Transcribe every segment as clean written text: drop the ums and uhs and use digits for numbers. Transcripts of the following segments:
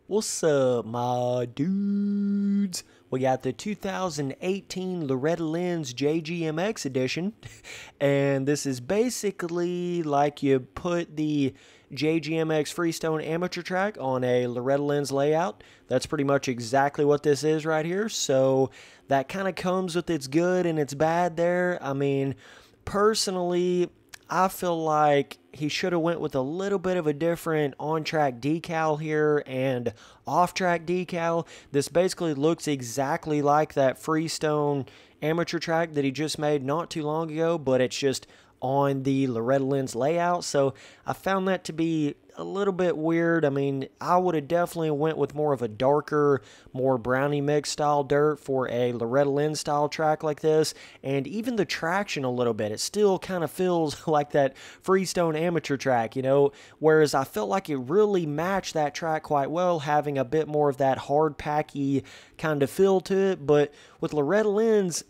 What's up, my dudes? We got the 2018 Loretta Lynn's JGMX edition, and this is basically like you put the JGMX Freestone Amateur track on a Loretta Lynn's layout. That's pretty much exactly what this is right here, so that kind of comes with its good and its bad there. I mean, personally, I feel like he should have went with a little bit of a different on-track decal here and off-track decal. This basically looks exactly like that Freestone amateur track that he just made not too long ago, but it's just on the Loretta Lynn's layout. So I found that to be a little bit weird. I mean, I would have definitely went with more of a darker, more brownie mix style dirt for a Loretta Lynn style track like this. And even the traction a little bit, it still kind of feels like that Freestone amateur track, you know, whereas I felt like it really matched that track quite well, having a bit more of that hard packy kind of feel to it. But with Loretta Lynn's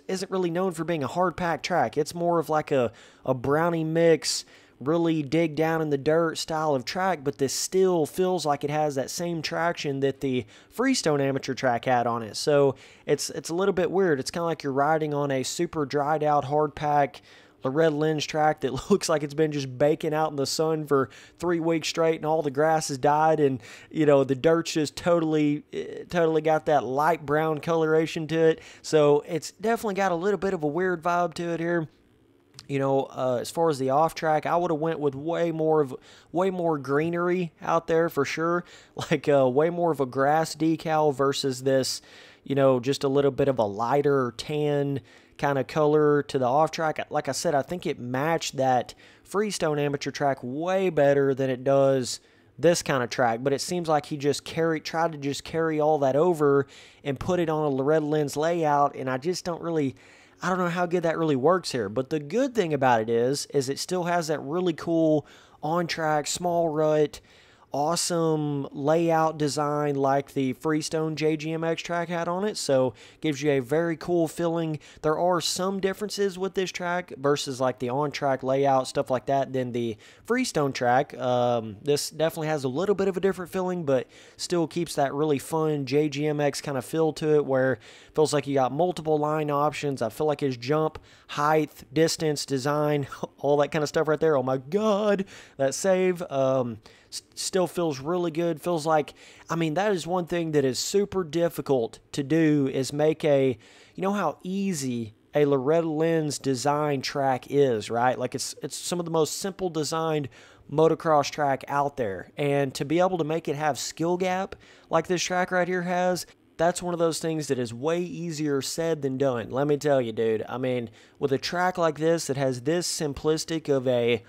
isn't really known for being a hard packed track. It's more of like a brownie mix, really dig down in the dirt style of track, but this still feels like it has that same traction that the Freestone amateur track had on it. So it's a little bit weird. It's kind of like you're riding on a super dried out hard pack Loretta Lynn's track that looks like it's been just baking out in the sun for 3 weeks straight, and all the grass has died, and you know the dirt's just totally got that light brown coloration to it. So it's definitely got a little bit of a weird vibe to it here. You know, as far as the off track, I would have went with way more greenery out there for sure. Like way more of a grass decal versus this, you know, just a little bit of a lighter tan kind of color to the off track. Like I said, I think it matched that Freestone amateur track way better than it does this kind of track, but it seems like he just tried to just carry all that over and put it on a Loretta Lynn's layout, and I don't know how good that really works here. But the good thing about it is it still has that really cool on-track, small rut, awesome layout design like the Freestone JGMX track had on it. So gives you a very cool feeling. There are some differences with this track versus like the on-track layout, stuff like that, than the Freestone track. This definitely has a little bit of a different feeling, but still keeps that really fun JGMX kind of feel to it, where it feels like you got multiple line options. I feel like his jump, height, distance, design, all that kind of stuff right there. Oh my God, that save. Still feels really good. Feels like, I mean, that is one thing that is super difficult to do, is make you know how easy a Loretta Lynn's design track is, right? Like it's some of the most simple designed motocross track out there. And to be able to make it have skill gap like this track right here has, that's one of those things that is way easier said than done. Let me tell you, dude. I mean, with a track like this that has this simplistic of a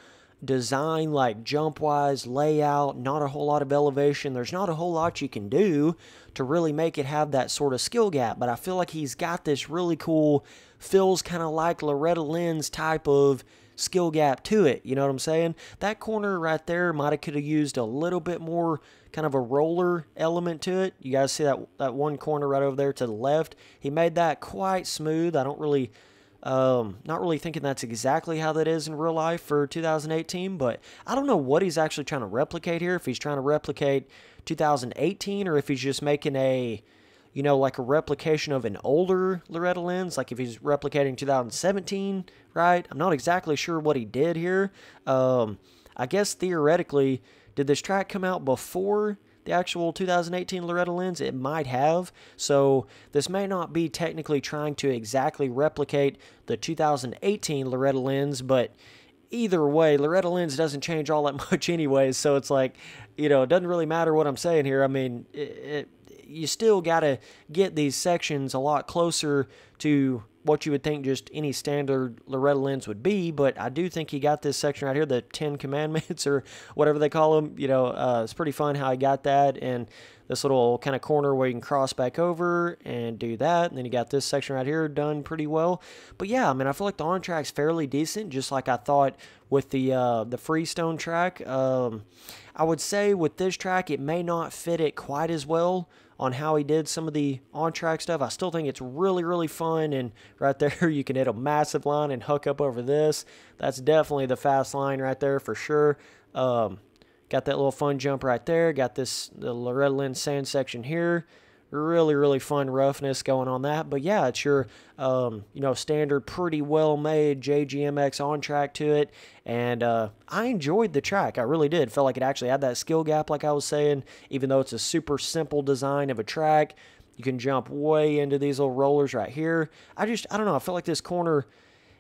design, like jump-wise, layout, not a whole lot of elevation, there's not a whole lot you can do to really make it have that sort of skill gap. But I feel like he's got this really cool, feels kind of like Loretta Lynn's type of skill gap to it. You know what I'm saying? That corner right there might have could have used a little bit more kind of a roller element to it. You guys see that one corner right over there to the left? He made that quite smooth. I don't really not really thinking that's exactly how that is in real life for 2018, but I don't know what he's actually trying to replicate here. If he's trying to replicate 2018, or if he's just making a, you know, like a replication of an older Loretta Lynn's, like if he's replicating 2017, right? I'm not exactly sure what he did here. I guess theoretically, did this track come out before the actual 2018 Loretta Lynn's? It might have. So this may not be technically trying to exactly replicate the 2018 Loretta Lynn's, but either way, Loretta Lynn's doesn't change all that much anyways. So it's like, you know, it doesn't really matter what I'm saying here. I mean, you still got to get these sections a lot closer to what you would think just any standard Loretta Lynn's would be, but I do think he got this section right here, the 10 Commandments or whatever they call them. You know, it's pretty fun how he got that, and this little kind of corner where you can cross back over and do that, and then you got this section right here done pretty well. But yeah, I mean, I feel like the on-track's fairly decent, just like I thought with the Freestone track. I would say with this track, it may not fit it quite as well on how he did some of the on-track stuff. I still think it's really, really fun, and right there you can hit a massive line and hook up over this. That's definitely the fast line right there for sure. Got that little fun jump right there. Got the Loretta Lynn sand section here. Really, really fun roughness going on that. But yeah, it's your, standard, pretty well-made JGMX on-track to it. And I enjoyed the track. I really did. Felt like it actually had that skill gap, like I was saying, even though it's a super simple design of a track. You can jump way into these little rollers right here. I don't know. I feel like this corner,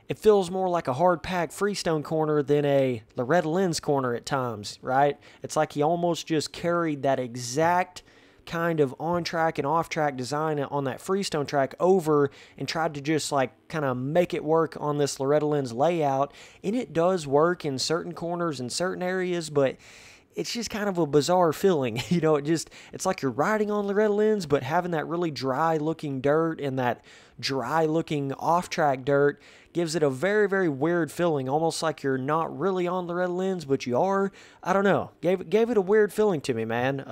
it feels more like a hard-packed freestone corner than a Loretta Lynn's corner at times, right? It's like he almost just carried that exact kind of on-track and off-track design on that freestone track over and tried to just like kind of make it work on this Loretta Lynn's layout. And it does work in certain corners in certain areas, but it's just kind of a bizarre feeling. It's like you're riding on Loretta Lynn's, but having that really dry looking dirt and that dry looking off-track dirt gives it a very, very weird feeling, almost like you're not really on Loretta Lynn's, but you are. I don't know. Gave it a weird feeling to me, man.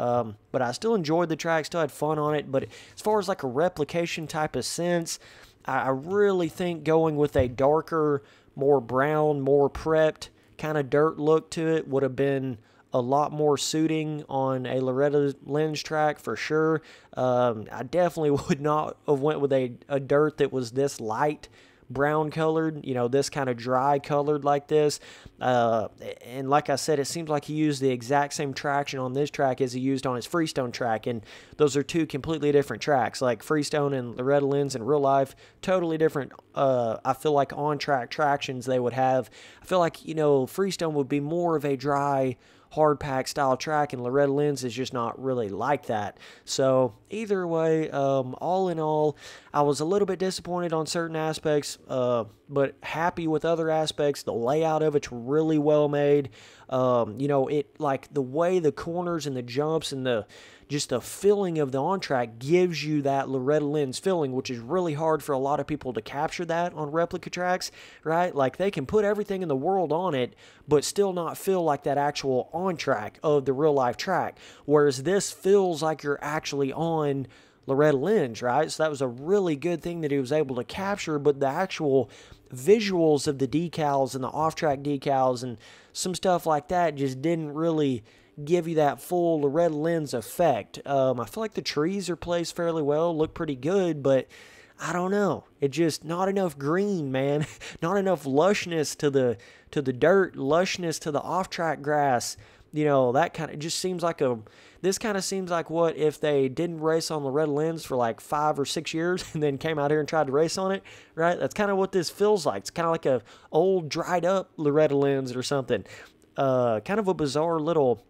But I still enjoyed the track, still had fun on it. But as far as like a replication type of sense, I really think going with a darker, more brown, more prepped kind of dirt look to it would have been a lot more suiting on a Loretta Lynn's track for sure. I definitely would not have went with a dirt that was this light brown colored, this kind of dry colored like this. And like I said, it seems like he used the exact same traction on this track as he used on his Freestone track. And those are two completely different tracks. Like Freestone and Loretta Lynn's in real life, totally different. I feel like on-track tractions they would have. I feel like, Freestone would be more of a dry, hard pack style track, and Loretta Lynn's is just not really like that. So either way, all in all, I was a little bit disappointed on certain aspects, but happy with other aspects. The layout of it's really well made. It like the way the corners and the jumps and the feeling of the on-track gives you that Loretta Lynn's feeling, which is really hard for a lot of people to capture that on replica tracks, right? Like they can put everything in the world on it, but still not feel like that actual on-track of the real-life track. Whereas this feels like you're actually on Loretta Lynn's, right? So that was a really good thing that he was able to capture, but the actual visuals of the decals and the off-track decals and some stuff like that just didn't really give you that full Loretta Lynn's effect. I feel like the trees are placed fairly well, look pretty good, but I don't know. It just not enough green, man. Not enough lushness to the dirt, lushness to the off-track grass. That kind of just seems like this kind of seems like what if they didn't race on Loretta Lynn's for like 5 or 6 years and then came out here and tried to race on it, right? That's kind of what this feels like. It's kind of like a old dried up Loretta Lynn's or something. Kind of a bizarre little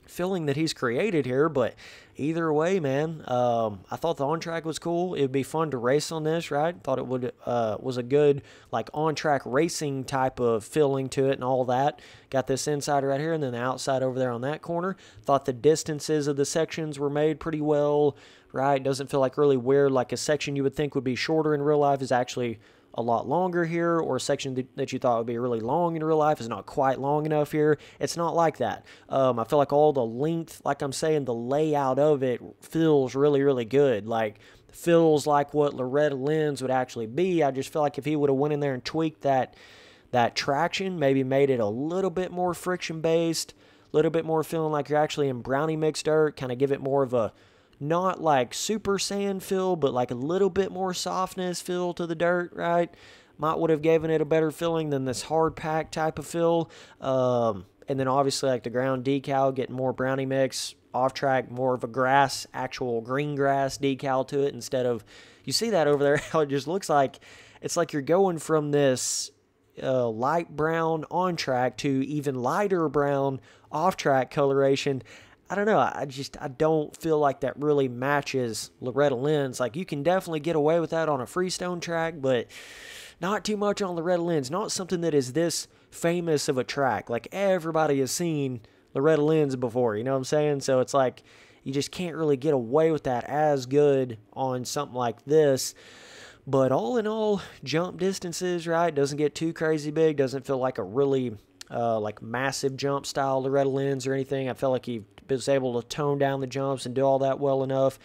feeling that he's created here, but either way, man, I thought the on-track was cool. It would be fun to race on this, right? Thought it was a good like on-track racing type of feeling to it and all that. Got this inside right here and then the outside over there on that corner. Thought the distances of the sections were made pretty well, right? Doesn't feel like really weird, like a section you would think would be shorter in real life is actually a lot longer here, or a section that you thought would be really long in real life is not quite long enough here. It's not like that. I feel like all the length, like I'm saying, the layout of it feels really, really good. Like, feels like what Loretta Lynn's would actually be. I just feel like if he would have went in there and tweaked that traction, maybe made it a little bit more friction-based, a little bit more feeling like you're actually in brownie mixed dirt, kind of give it more of a not like super sand feel, but like a little bit more softness feel to the dirt, right? Might would have given it a better feeling than this hard pack type of feel. And then obviously like the ground decal, getting more brownie mix, off track, more of a grass, actual green grass decal to it instead of, you see that over there, how it just looks like, it's like you're going from this light brown on track to even lighter brown off track coloration. I don't know. I don't feel like that really matches Loretta Lynn's. Like, you can definitely get away with that on a freestone track, but not too much on Loretta Lynn's. Not something that is this famous of a track. Like, everybody has seen Loretta Lynn's before, you know what I'm saying? So it's like, you just can't really get away with that as good on something like this. But all in all, jump distances, right? Doesn't get too crazy big. Doesn't feel like a really like massive jump style Loretta Lynn's or anything. I felt like he was able to tone down the jumps and do all that well enough.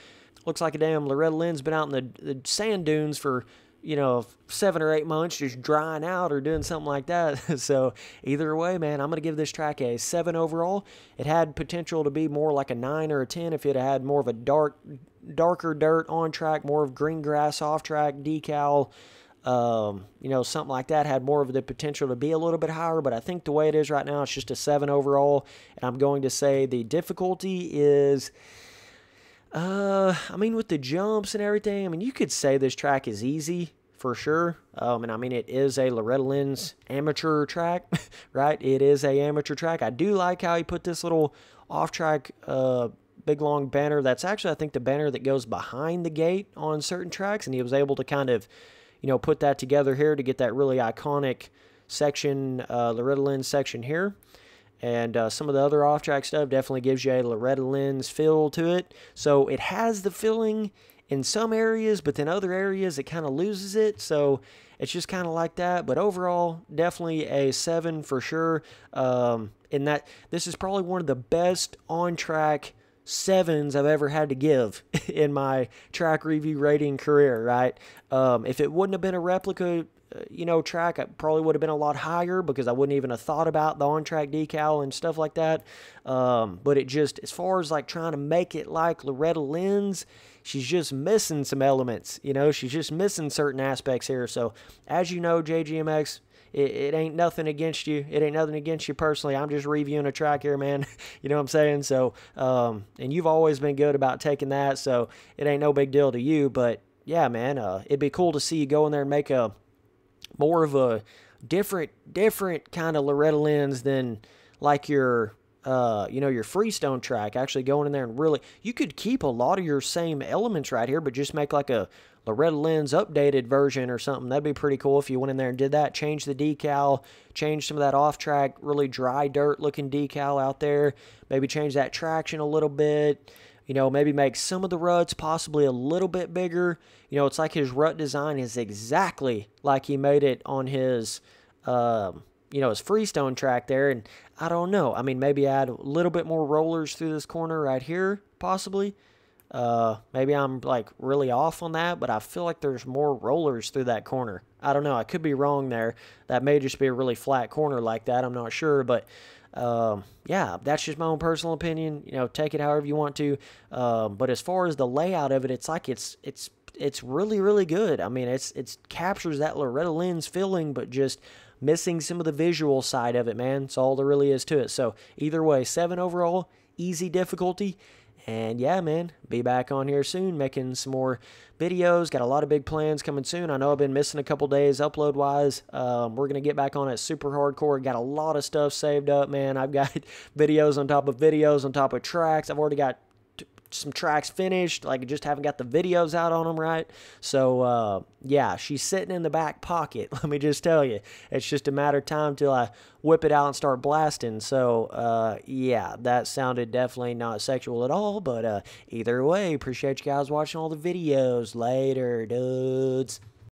Looks like a damn Loretta Lynn's been out in the sand dunes for 7 or 8 months just drying out or doing something like that. So either way, man, I'm going to give this track a 7 overall. It had potential to be more like a 9 or a 10 if it had more of a darker dirt on track, more of green grass off track, decal, something like that had more of the potential to be a little bit higher. But I think the way it is right now, it's just a 7 overall. And I'm going to say the difficulty is... with the jumps and everything, you could say this track is easy for sure. It is a Loretta Lynn's amateur track, right? It is a amateur track. I do like how he put this little off-track, big long banner. That's actually, I think, the banner that goes behind the gate on certain tracks, and he was able to kind of, put that together here to get that really iconic section, Loretta Lynn section here. And some of the other off-track stuff definitely gives you a Loretta Lynn's feel to it. So it has the feeling in some areas, but then other areas it kind of loses it. So it's just kind of like that. But overall, definitely a 7 for sure. In that this is probably one of the best on-track 7s I've ever had to give in my track review rating career, right? If it wouldn't have been a replica track, I probably would have been a lot higher because I wouldn't even have thought about the on-track decal and stuff like that. But it just, as far as like trying to make it like Loretta Lynn's, she's just missing some elements, she's just missing certain aspects here. So as you know, JGMX, it ain't nothing against you. It ain't nothing against you personally. I'm just reviewing a track here, man. You know what I'm saying? So, and you've always been good about taking that, so it ain't no big deal to you. But yeah, man, it'd be cool to see you go in there and make a more of a different kind of Loretta Lynn's than like your Freestone track. Actually going in there and really, you could keep a lot of your same elements right here, but just make like a Loretta Lynn's updated version or something. That'd be pretty cool if you went in there and did that. Change the decal, change some of that off-track, really dry dirt looking decal out there. Maybe change that traction a little bit. Maybe make some of the ruts possibly a little bit bigger. It's like his rut design is exactly like he made it on his, his Freestone track there. And I don't know. Maybe add a little bit more rollers through this corner right here, possibly. Maybe I'm like really off on that, but I feel like there's more rollers through that corner. I don't know. I could be wrong there. That may just be a really flat corner like that. I'm not sure, but yeah, that's just my own personal opinion. Take it however you want to. But as far as the layout of it, it's like it's really, really good. It captures that Loretta Lynn's feeling, but just missing some of the visual side of it, man. That's all there really is to it. So either way, 7 overall, easy difficulty. And yeah, man, be back on here soon making some more videos. Got a lot of big plans coming soon. I know I've been missing a couple days upload-wise. We're going to get back on it super hardcore. Got a lot of stuff saved up, man. I've got videos on top of videos on top of tracks. I've already got some tracks finished, like just haven't got the videos out on them right. So yeah, she's sitting in the back pocket. Let me just tell you, it's just a matter of time till I whip it out and start blasting. So yeah, that sounded definitely not sexual at all, but either way, appreciate you guys watching all the videos. Later, dudes.